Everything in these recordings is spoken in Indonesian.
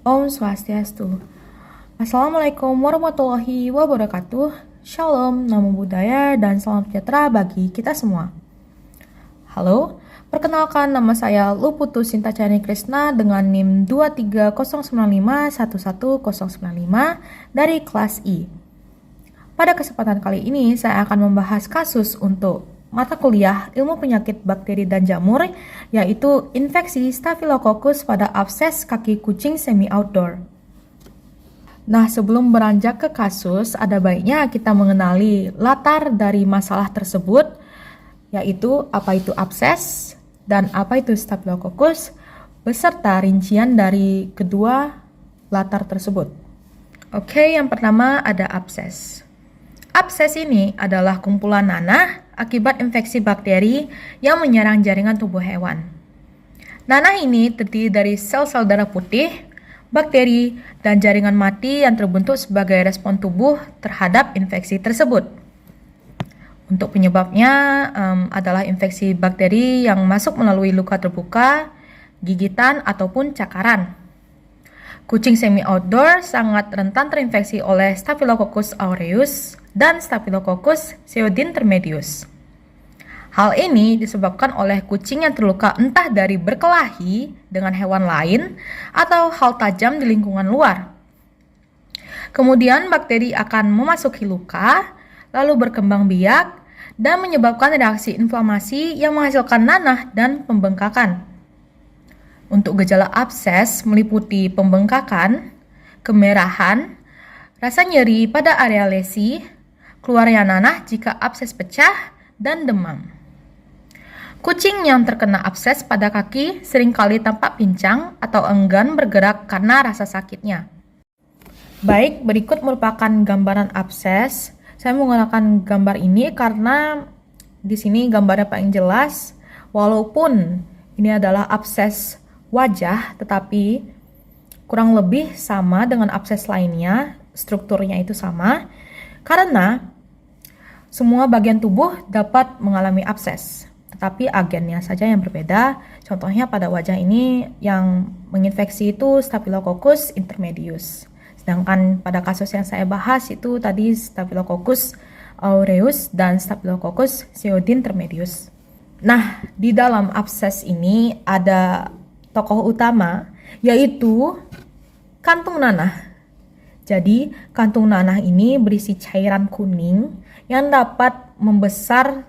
Om Swastiastu. Assalamualaikum warahmatullahi wabarakatuh. Shalom, namo buddhaya, dan salam sejahtera bagi kita semua. Halo, perkenalkan nama saya Luputu Sintacani Krishna dengan NIM 23095111095 dari kelas I. Pada kesempatan kali ini saya akan membahas kasus untuk mata kuliah ilmu penyakit bakteri dan jamur, yaitu infeksi Staphylococcus pada abses kaki kucing semi-outdoor. Nah, sebelum beranjak ke kasus, ada baiknya kita mengenali latar dari masalah tersebut, yaitu apa itu abses dan apa itu Staphylococcus, beserta rincian dari kedua latar tersebut. Oke, yang pertama ada abses. Abses ini adalah kumpulan nanah akibat infeksi bakteri yang menyerang jaringan tubuh hewan. Nanah ini terdiri dari sel-sel darah putih, bakteri, dan jaringan mati yang terbentuk sebagai respon tubuh terhadap infeksi tersebut. Untuk penyebabnya adalah infeksi bakteri yang masuk melalui luka terbuka, gigitan, ataupun cakaran. Kucing semi-outdoor sangat rentan terinfeksi oleh Staphylococcus aureus dan Staphylococcus pseudintermedius. Hal ini disebabkan oleh kucing yang terluka entah dari berkelahi dengan hewan lain atau hal tajam di lingkungan luar. Kemudian bakteri akan memasuki luka, lalu berkembang biak, dan menyebabkan reaksi inflamasi yang menghasilkan nanah dan pembengkakan. Untuk gejala abses meliputi pembengkakan, kemerahan, rasa nyeri pada area lesi, keluarnya nanah jika abses pecah, dan demam. Kucing yang terkena abses pada kaki seringkali tampak pincang atau enggan bergerak karena rasa sakitnya. Baik, berikut merupakan gambaran abses. Saya menggunakan gambar ini karena di sini gambarnya paling jelas, walaupun ini adalah abses wajah, tetapi kurang lebih sama dengan abses lainnya, strukturnya itu sama, karena semua bagian tubuh dapat mengalami abses, tetapi agennya saja yang berbeda. Contohnya pada wajah ini yang menginfeksi itu Staphylococcus intermedius, sedangkan pada kasus yang saya bahas itu tadi Staphylococcus aureus dan Staphylococcus pseudintermedius. Nah, di dalam abses ini ada tokoh utama, yaitu kantung nanah. Jadi, kantung nanah ini berisi cairan kuning yang dapat membesar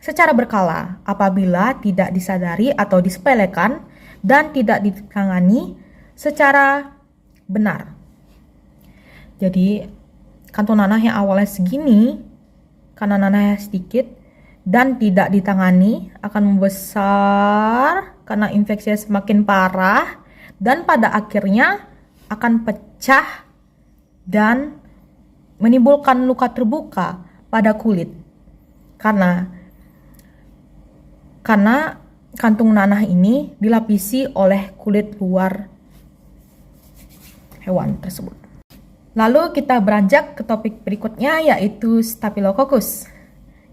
secara berkala apabila tidak disadari atau disepelekan dan tidak ditangani secara benar. Jadi, kantung nanah yang awalnya segini, karena nanahnya sedikit dan tidak ditangani akan membesar karena infeksinya semakin parah dan pada akhirnya akan pecah dan menimbulkan luka terbuka pada kulit karena kantung nanah ini dilapisi oleh kulit luar hewan tersebut. Lalu kita beranjak ke topik berikutnya, yaitu Staphylococcus.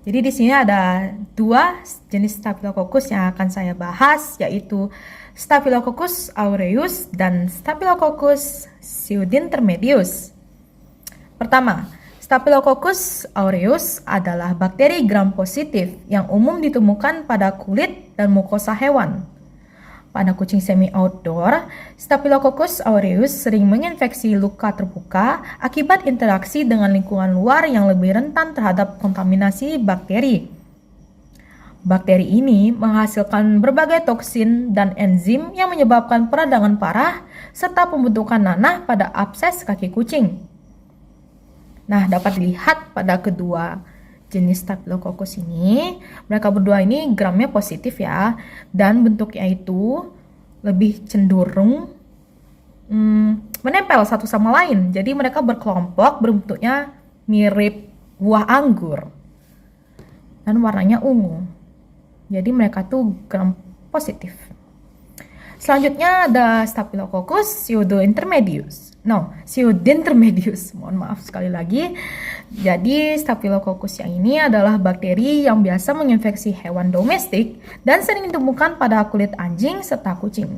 Jadi di sini ada dua jenis Staphylococcus yang akan saya bahas, yaitu Staphylococcus aureus dan Staphylococcus pseudintermedius. Pertama, Staphylococcus aureus adalah bakteri gram positif yang umum ditemukan pada kulit dan mukosa hewan. Pada kucing semi-outdoor, Staphylococcus aureus sering menginfeksi luka terbuka akibat interaksi dengan lingkungan luar yang lebih rentan terhadap kontaminasi bakteri. Bakteri ini menghasilkan berbagai toksin dan enzim yang menyebabkan peradangan parah serta pembentukan nanah pada abses kaki kucing. Nah, dapat dilihat pada kedua jenis Staphylococcus ini, mereka berdua ini gramnya positif ya, dan bentuknya itu lebih cenderung menempel satu sama lain. Jadi mereka berkelompok, berbentuknya mirip buah anggur dan warnanya ungu. Jadi mereka tuh gram positif. Selanjutnya ada Staphylococcus pseudintermedius. Mohon maaf sekali lagi. Jadi Staphylococcus yang ini adalah bakteri yang biasa menginfeksi hewan domestik dan sering ditemukan pada kulit anjing serta kucing.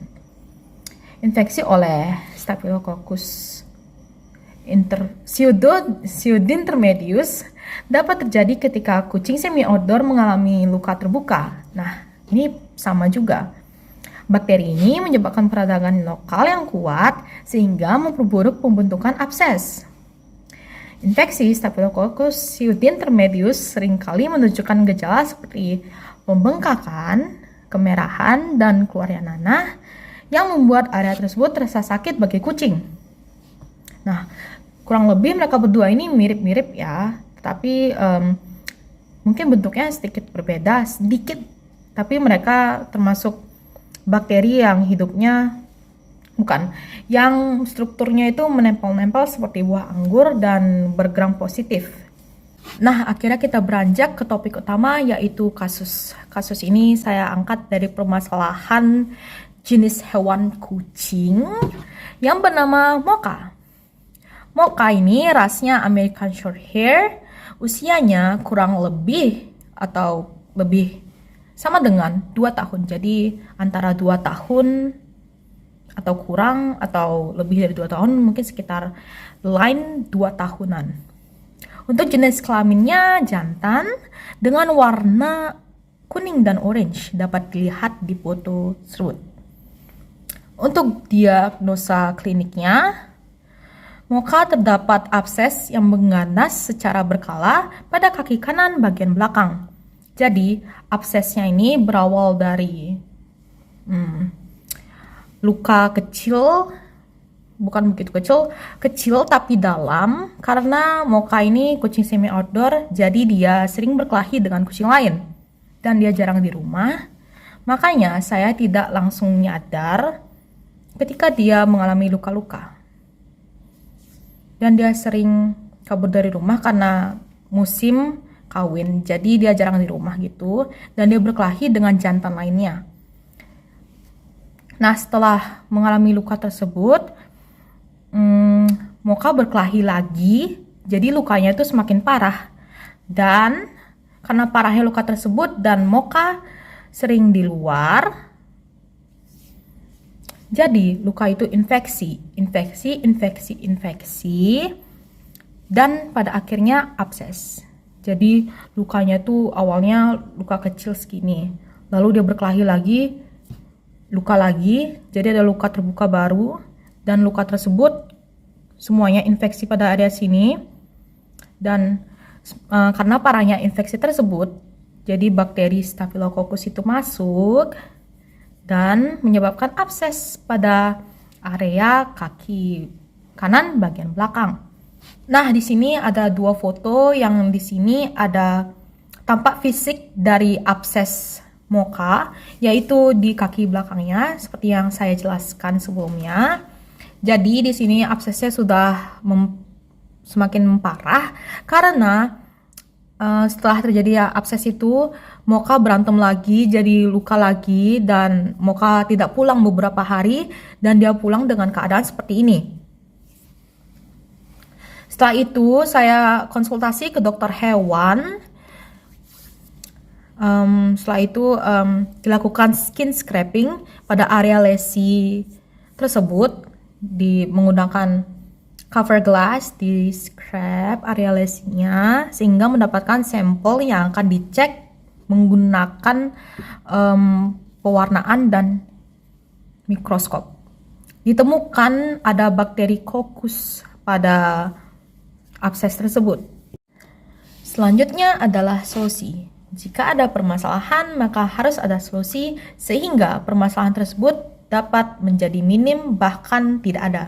Infeksi oleh Staphylococcus pseudintermedius dapat terjadi ketika kucing semi-outdoor mengalami luka terbuka. Nah, ini sama juga. Bakteri ini menyebabkan peradangan lokal yang kuat sehingga memperburuk pembentukan abses. Infeksi Staphylococcus pseudintermedius seringkali menunjukkan gejala seperti pembengkakan, kemerahan, dan keluarnya nanah yang membuat area tersebut terasa sakit bagi kucing. Nah, kurang lebih mereka berdua ini mirip-mirip ya, tapi mungkin bentuknya sedikit berbeda, tapi mereka termasuk bakteri yang hidupnya yang strukturnya itu menempel-nempel seperti buah anggur dan bergram positif. Nah, akhirnya kita beranjak ke topik utama, yaitu kasus. Kasus ini saya angkat dari permasalahan jenis hewan kucing yang bernama Mocha. Mocha ini rasnya American Shorthair, usianya kurang lebih atau lebih sama dengan 2 tahun. Jadi antara 2 tahun atau kurang atau lebih dari 2 tahun, mungkin sekitar line 2 tahunan. Untuk jenis kelaminnya jantan dengan warna kuning dan orange, dapat dilihat di foto tersebut. Untuk diagnosa kliniknya, Mocha terdapat abses yang mengganas secara berkala pada kaki kanan bagian belakang. Jadi, absesnya ini berawal dari luka kecil, bukan begitu kecil tapi dalam, karena Mocha ini kucing semi outdoor, jadi dia sering berkelahi dengan kucing lain dan dia jarang di rumah. Makanya saya tidak langsung nyadar ketika dia mengalami luka-luka. Dan dia sering kabur dari rumah karena musim kawin, jadi dia jarang di rumah gitu, dan dia berkelahi dengan jantan lainnya. Nah, setelah mengalami luka tersebut, Mocha berkelahi lagi, jadi lukanya itu semakin parah. Dan karena parahnya luka tersebut dan Mocha sering di luar, jadi luka itu infeksi, dan pada akhirnya abses. Jadi lukanya tuh awalnya luka kecil segini, lalu dia berkelahi lagi, luka lagi, jadi ada luka terbuka baru, dan luka tersebut semuanya infeksi pada area sini. Dan karena parahnya infeksi tersebut, jadi bakteri Staphylococcus itu masuk dan menyebabkan abses pada area kaki kanan bagian belakang. Nah, di sini ada 2 foto. Yang di sini ada tampak fisik dari abses Mocha, yaitu di kaki belakangnya seperti yang saya jelaskan sebelumnya. Jadi di sini absesnya sudah semakin parah karena setelah terjadi abses itu Mocha berantem lagi, jadi luka lagi, dan Mocha tidak pulang beberapa hari dan dia pulang dengan keadaan seperti ini. Setelah itu saya konsultasi ke dokter hewan. Setelah itu dilakukan skin scraping pada area lesi tersebut, menggunakan cover glass, di scrap area lesinya sehingga mendapatkan sampel yang akan dicek menggunakan pewarnaan dan mikroskop. Ditemukan ada bakteri Coccus pada abses tersebut. Selanjutnya adalah solusi. Jika ada permasalahan, maka harus ada solusi sehingga permasalahan tersebut dapat menjadi minim bahkan tidak ada.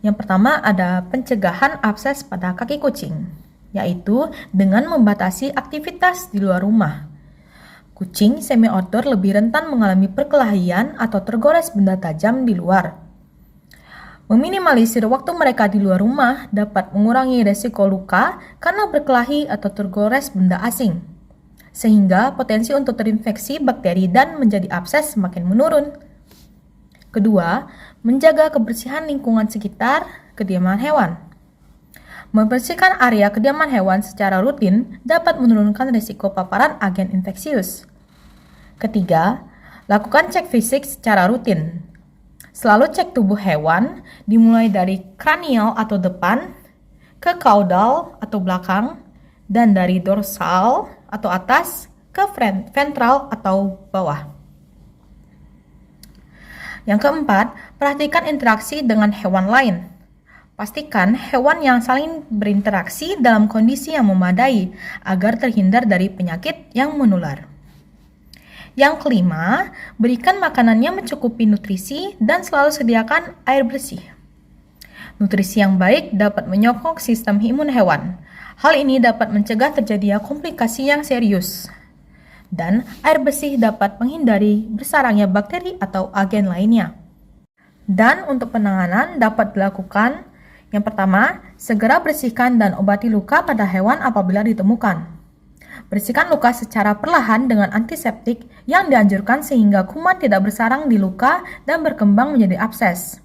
Yang pertama ada pencegahan abses pada kaki kucing, yaitu dengan membatasi aktivitas di luar rumah. Kucing semi outdoor lebih rentan mengalami perkelahian atau tergores benda tajam di luar. Meminimalisir waktu mereka di luar rumah dapat mengurangi resiko luka karena berkelahi atau tergores benda asing, sehingga potensi untuk terinfeksi bakteri dan menjadi abses semakin menurun. Kedua, menjaga kebersihan lingkungan sekitar kediaman hewan. Membersihkan area kediaman hewan secara rutin dapat menurunkan risiko paparan agen infeksius. Ketiga, lakukan cek fisik secara rutin. Selalu cek tubuh hewan, dimulai dari kranial atau depan, ke caudal atau belakang, dan dari dorsal atau atas ke ventral atau bawah. Yang keempat, perhatikan interaksi dengan hewan lain. Pastikan hewan yang saling berinteraksi dalam kondisi yang memadai agar terhindar dari penyakit yang menular. Yang kelima, berikan makanan yang mencukupi nutrisi dan selalu sediakan air bersih. Nutrisi yang baik dapat menyokong sistem imun hewan. Hal ini dapat mencegah terjadinya komplikasi yang serius. Dan air bersih dapat menghindari bersarangnya bakteri atau agen lainnya. Dan untuk penanganan dapat dilakukan, yang pertama, segera bersihkan dan obati luka pada hewan apabila ditemukan. Bersihkan luka secara perlahan dengan antiseptik yang dianjurkan sehingga kuman tidak bersarang di luka dan berkembang menjadi abses.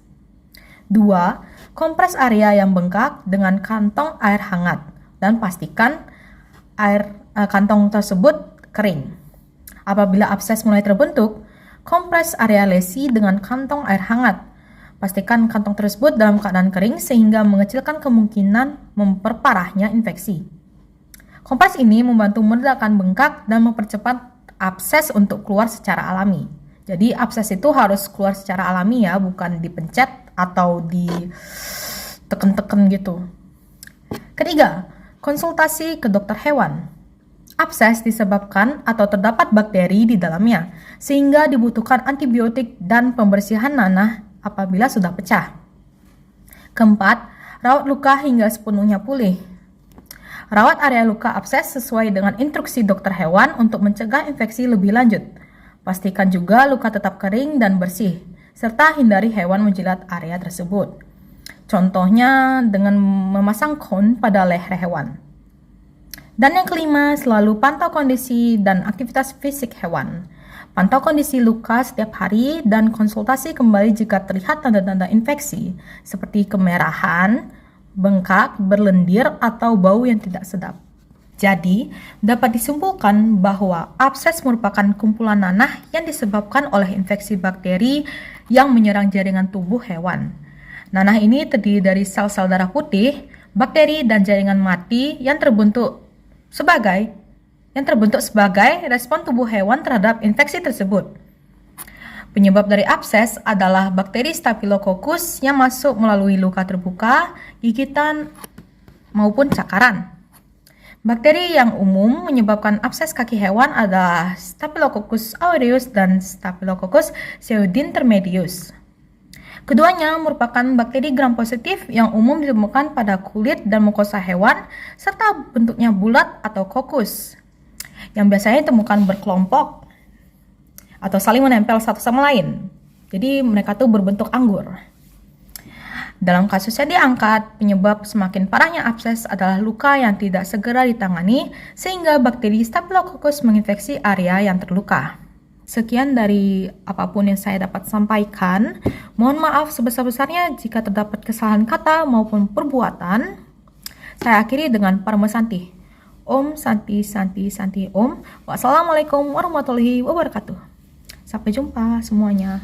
2. Kompres area yang bengkak dengan kantong air hangat dan pastikan kantong tersebut kering. Apabila abses mulai terbentuk, kompres area lesi dengan kantong air hangat. Pastikan kantong tersebut dalam keadaan kering sehingga mengecilkan kemungkinan memperparahnya infeksi. Kompres ini membantu meredakan bengkak dan mempercepat abses untuk keluar secara alami. Jadi abses itu harus keluar secara alami ya, bukan dipencet atau diteken-teken gitu. Ketiga, konsultasi ke dokter hewan. Abses disebabkan atau terdapat bakteri di dalamnya, sehingga dibutuhkan antibiotik dan pembersihan nanah apabila sudah pecah. Keempat, rawat luka hingga sepenuhnya pulih. Rawat area luka abses sesuai dengan instruksi dokter hewan untuk mencegah infeksi lebih lanjut. Pastikan juga luka tetap kering dan bersih, serta hindari hewan menjilat area tersebut. Contohnya dengan memasang cone pada leher hewan. Dan yang kelima, selalu pantau kondisi dan aktivitas fisik hewan. Pantau kondisi luka setiap hari dan konsultasi kembali jika terlihat tanda-tanda infeksi, seperti kemerahan, bengkak, berlendir, atau bau yang tidak sedap. Jadi, dapat disimpulkan bahwa abses merupakan kumpulan nanah yang disebabkan oleh infeksi bakteri yang menyerang jaringan tubuh hewan. Nanah ini terdiri dari sel-sel darah putih, bakteri, dan jaringan mati yang terbentuk sebagai respon tubuh hewan terhadap infeksi tersebut. Penyebab dari abses adalah bakteri Staphylococcus yang masuk melalui luka terbuka, gigitan, maupun cakaran. Bakteri yang umum menyebabkan abses kaki hewan adalah Staphylococcus aureus dan Staphylococcus pseudointermedius. Keduanya merupakan bakteri gram positif yang umum ditemukan pada kulit dan mukosa hewan, serta bentuknya bulat atau kokus, yang biasanya ditemukan berkelompok atau saling menempel satu sama lain. Jadi mereka tuh berbentuk anggur. Dalam kasus yang diangkat, penyebab semakin parahnya abses adalah luka yang tidak segera ditangani sehingga bakteri Staphylococcus menginfeksi area yang terluka. Sekian dari apapun yang saya dapat sampaikan. Mohon maaf sebesar-besarnya jika terdapat kesalahan kata maupun perbuatan. Saya akhiri dengan Parma Santi. Om Santi Santi Santi Om. Wassalamualaikum warahmatullahi wabarakatuh. Sampai jumpa semuanya.